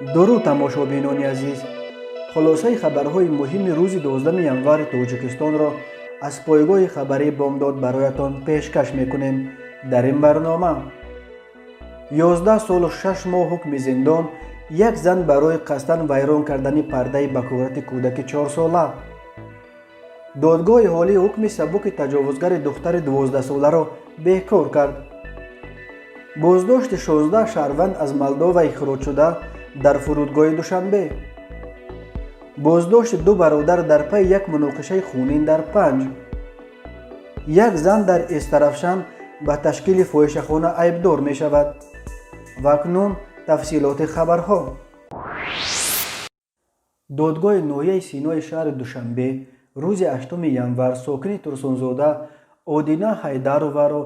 درود тамошобинони азиз, хулосаи хабарҳои муҳими рӯзи 12 январи Тоҷикистонро аз пойгоҳи хабарии Бомдод бароятон пешкаш мекунем. Дар ин барнома 11 солу 6 моҳ ҳукми зиндон, як зан барои қасдан вайрон кардани пардаи бакурати кӯдаки 4-сола. додгоҳи ҳолӣ ҳукми сабуки таҷовузгари духтари 12-соларо беҳкор кард. боздошти 16 шаҳрванд аз Молдова ихроҷ шуда дар фурудгоҳи Душанбе. боздошти ду бародар дар пайи як муноқишаи хунин дар Панҷ. як зан дар Истарафшан ба ташкили фоҳишахона айбдор мешавад. ва акнун тафсилоти хабарҳо. додгоҳи ноҳияи Синои шаҳри Душанбе рӯзи 8 январ сокини Турсунзода Одина Ҳайдароваро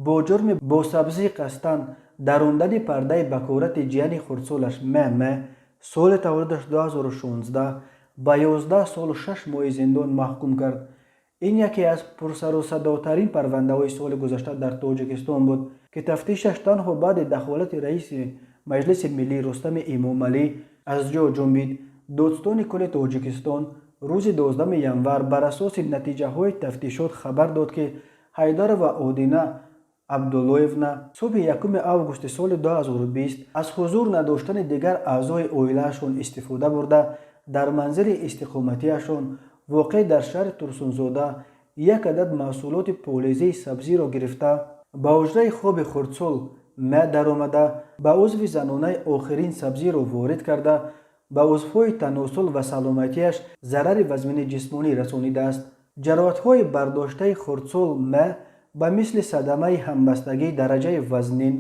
бо ҷурми босабзии қасдан дарондани пардаи бакурати ҷияни хурдсолаш ММ соли таваллудаш 2016 ба 11 солу 6 моҳи зиндон маҳкум кард. ин яке аз пурсарусадотарин парвандаҳои соли гузашта дар Тоҷикистон буд, ки тафтишаш танҳо баъди дахолати раиси Маҷлиси Миллӣ Рустами Эмомалӣ аз ҷо ҷунбид. Додстони кулли Тоҷикистон рӯзи 12 январ бар асоси натиҷаҳои тафтишот хабар дод, ки Ҳайдарова Одина Абдуллоевна субҳи 1 августи соли 2020 аз ҳузур надоштани дигар аъзои оилаашон истифода бурда дар манзили истиқоматиашон воқеъ дар шаҳри Турсунзода як адад маҳсулоти полизии сабзиро гирифта ба ҳуҷраи хоби хурдсол м даромада ба узви занонаи охирин сабзиро ворид карда ба узвҳои таносул ва саломатиаш зарари вазмини ҷисмонӣ расонидааст. ҷароҳатҳои бардоштаи хурдсол м ба мисли садамаи ҳамбастагӣ дараҷаи вазнин,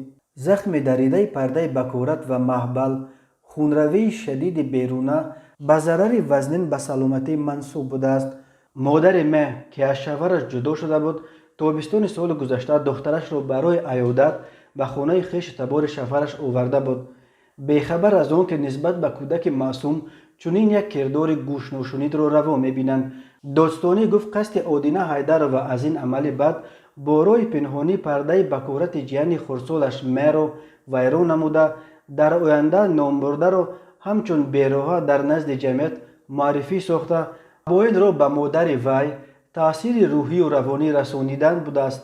захми даридаи пардаи бакурат ва маҳбал, хунравии шадиди беруна ба зарари вазнин ба саломатӣ мансуб будааст. модари м, ки аз шавҳараш ҷудо шуда буд, тобистони соли гузашта духтарашро барои аёдат ба хонаи хешу табори шавҳараш оварда буд. бехабар аз он ки нисбат ба кӯдаки маъсум чунин як кирдори гӯшношунидро раво мебинанд, додстонӣ гуфт қасди Одина Ҳайдарова аз ин амали бад бо роҳи пинҳонӣ пардаи бакурати ҷияни хурдсолаш м-ро вайрон намуда, дар оянда номбурдаро ҳамчун бероҳа дар назди ҷамъият муаррифӣ сохта, бо ин роҳ ба модари вай таъсири рӯҳию равонӣ расонидан будааст.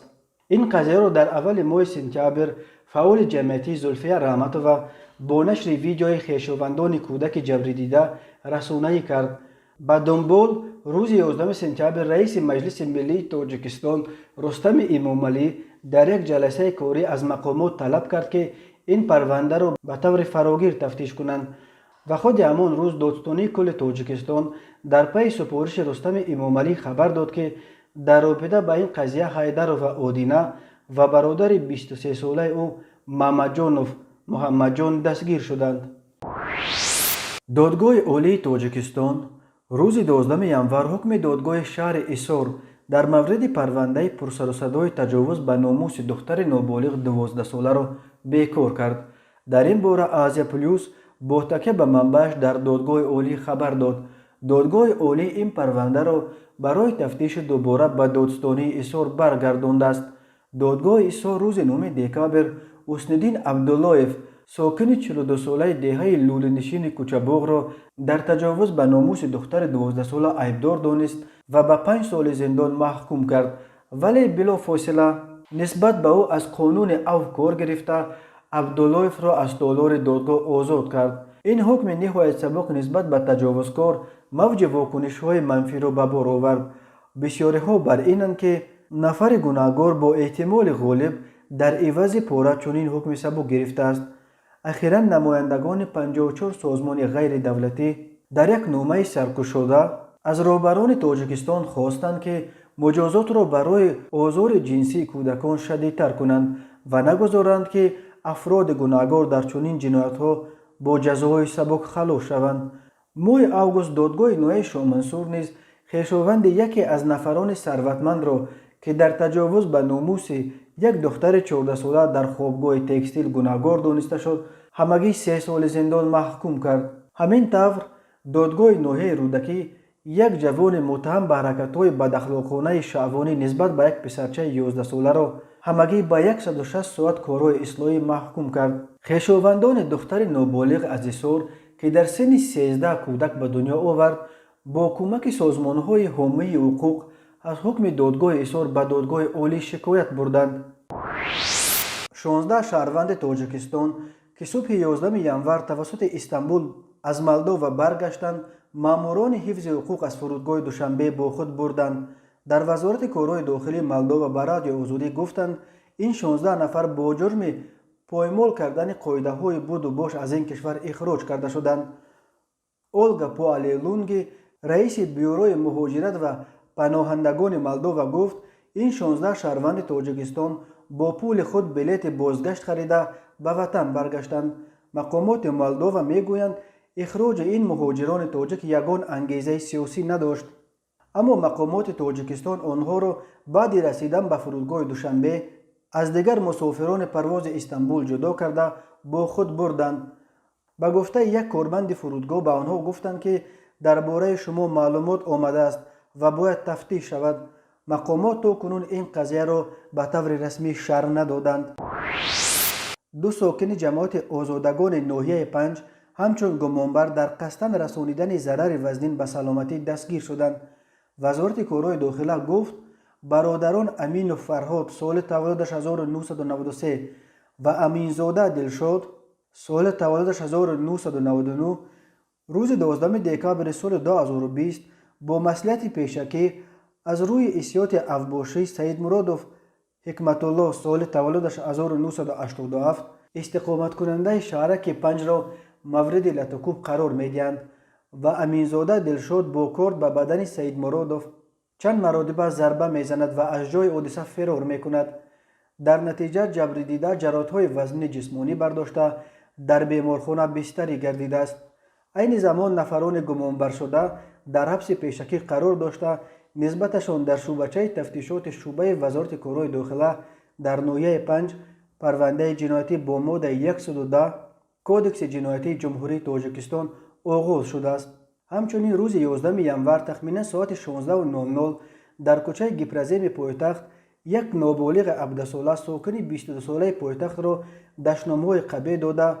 ин қазияро дар аввали моҳи сентябр фаъоли ҷамъиятӣ Зульфия Раҳматова бо нашри видеои хешовандони кӯдаки ҷабридида расонаӣ кард. ба дунбол рӯзи 11 сентябр раиси Маҷлиси Миллии Тоҷикистон Рустами Эмомалӣ дар як ҷаласаи корӣ аз мақомот талаб кард, ки ин парвандаро ба таври фарогир тафтиш кунанд. ва худи ҳамон рӯз Додстонии кулли Тоҷикистон дар пайи супориши Рустами Эмомалӣ хабар дод, ки дар робита ба ин қазия Ҳайдарова Одина ва бародари 23-солаи ӯ Маҳмаҷонов Муҳаммаҷон дастгир шуданд. додгоҳи олии Тоҷикистон рӯзи 12 январ ҳукми додгоҳи шаҳри Исор дар мавриди парвандаи пурсарусадои таҷовуз ба номуси духтари ноболиғ 12-соларо бекор кард. дар ин бора Азия Плюс бо такя ба манбааш дар додгоҳи олӣ хабар дод. додгоҳи олӣ ин парвандаро барои тафтиши дубора ба додстонии Исор баргардондааст. додгоҳи Исор рӯзи 9 декабр Ҳусниддин Абдуллоев сокини 42-солаи деҳаи лӯланишини Кӯчабоғро дар таҷовуз ба номуси духтари 12-сола айбдор донист ва ба 5 соли зиндон маҳкум кард, вале билофосила нисбат ба ӯ аз қонуни афв кор гирифта Абдуллоевро аз толори додгоҳ озод кард. ин ҳукми ниҳоят сабук нисбат ба таҷовузкор мавҷи вокунишҳои манфиро ба бор овард. бисёриҳо бар инанд, ки нафари гунаҳгор бо эҳтимоли ғолиб дар ивази пора чунин ҳукми сабук гирифтааст. ахиран намояндагони 54 созмони ғайридавлатӣ дар як номаи саркушода аз роҳбарони Тоҷикистон хостанд, ки муҷозотро барои озори ҷинсии кӯдакон шадидтар кунанд ва нагузоранд, ки афроди гунаҳгор дар чунин ҷиноятҳо бо ҷазоҳои сабук халос шаванд. моҳи август додгоҳи ноҳияи Шоҳмансур низ хешованди яке аз нафарони сарватмандро, ки дар таҷовуз ба номуси як духтари 14-сола дар хобгоҳи текстил гунаҳгор дониста шуд, ҳамагӣ 3 соли зиндон маҳкум кард. ҳамин тавр додгоҳи ноҳияи Рӯдакӣ як ҷавони муттаҳам ба ҳаракатҳои бадахлоқонаи шаъвонӣ нисбат ба як писарчаи 11-соларо ҳамагӣ ба 160 соат корҳои ислоҳӣ маҳкум кард. хешовандони духтари ноболиғ аз Исор که در سن 13 کودک به دنیا آورد با کمک سازمان‌های حامی حقوق از حکم دادگاه ایثار به دادگاه عالی شکایت بردند. 16 شهروند تاجیکستان که صبح 11 ینور توسط استانبول از مولداوا برگشتند، ماموران حفظ حقوق از فرودگاه دوشنبه با خود بردند. در وزارت کارهای داخلی مولداوا به رادیو آزادی گفتند این 16 نفر با جرم پایمال کردن قاعده‌های بود و باش از این کشور اخراج کرده شدند. اولگا پواللونگی رئیس بیوروی مهاجرت و پناهندگان مولداوا گفت این 16 شهروند تاجیکستان با پول خود بلیت بازگشت خریده به وطن برگشتند. مقامات مولداوا میگویند اخراج این مهاجران تاجیک یگان انگیزه سیاسی نداشت، اما مقامات تاجیکستان آنها را بعد رسیدن به فرودگاه دوشنبه از دیگر مسافران پرواز استانبول جدا کرده با خود بردند. به گفته یک کارمند فرودگاه به آنها گفتند که درباره شما معلومات آمده است و باید تفتیش شود. مقامات تا کنون این قضیه را به طور رسمی شرح ندادند. 2 ساکن جماعت آزادگان ناحیه 5 همچون گمانبر در قصد رسانیدن ضرر وزنین به سلامتی دستگیر شدند. وزارت کارهای داخله گفت برادران امین و فرهاد سال تولدش 1993 و امینزاده دلشاد سال تولدش 1999 روز 12 دکامبر سال 2020 با مصلحت پیشکی از روی احسیات افباشی سید مرادوف حکمت الله سال تولدش 1987 استقامت کننده شهرک 5 را مورد لطکوب قرار میدهند و امینزاده دلشاد با کارد به بدن سید مرادوف چند مراتب ضربه میزند و از جای حادثه فرار میکند. در نتیجه جبر دیده جراحت‌های وزنی جسمانی برداشته در بیمارخانه بستری گردیده است. این زمان نفران گمانبر شده در حبس پیشکی قرار داشته نسبتشان در شعبچه تفتیشات شعبه وزارت کارهای داخله در ناحیه 5 پرونده جنایتی با ماده 110 کودکس جنایتی جمهوری تاجیکستان آغاز شده است. همچنین روز 11 ینور تخمینا ساعت 16:00 در کوچه گپرزیم پایتخت یک نابالغ 17 ساله ساکن 22 ساله پایتخت را دشنام‌های قبیح داده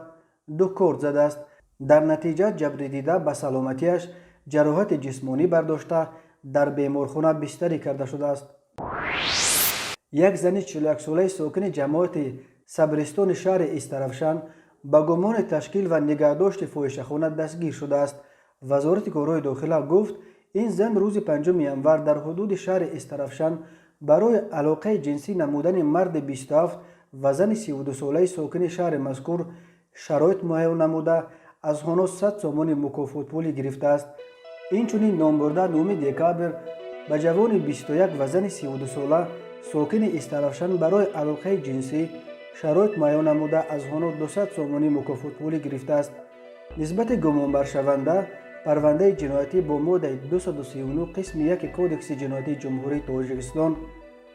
2 کارد زده است. در نتیجه جبر دیده به سلامتیش جراحت جسمانی برداشته در بیمارخانه بستری کرده شده است. یک زن 41 ساله ساکن جماعت صبرستان شهر استرفشن با گمان تشکیل و نگهداشت فاحشه‌خانه دستگیر شده است. وزارت کارهای داخله گفت این زن روز 5 ینور در حدود شهر استرفشن برای علاقه جنسی نمودن مرد 27 و زن 32 ساله ساکن شهر مذکور شرایط معین نموده از آنها 100 سوم مکافات پولی گرفته است. این چنین نام برده 9 دکامبر به جوان 21 و زن 32 ساله ساکن استرفشن برای علاقه جنسی شرایط معین نموده از آنها 200 سوم مکافات پولی گرفته است. نسبت گمانبر شونده پرونده جنایتی با ماده 239 قسم 1 کودکس جنایتی جمهوری تاجیکستان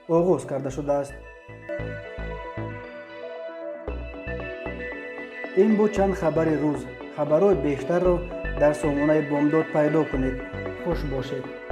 آغاز کرده شده است. این بود چند خبر روز. خبرهای بیشتر را در سامانه بامداد پیدا کنید. خوش باشید.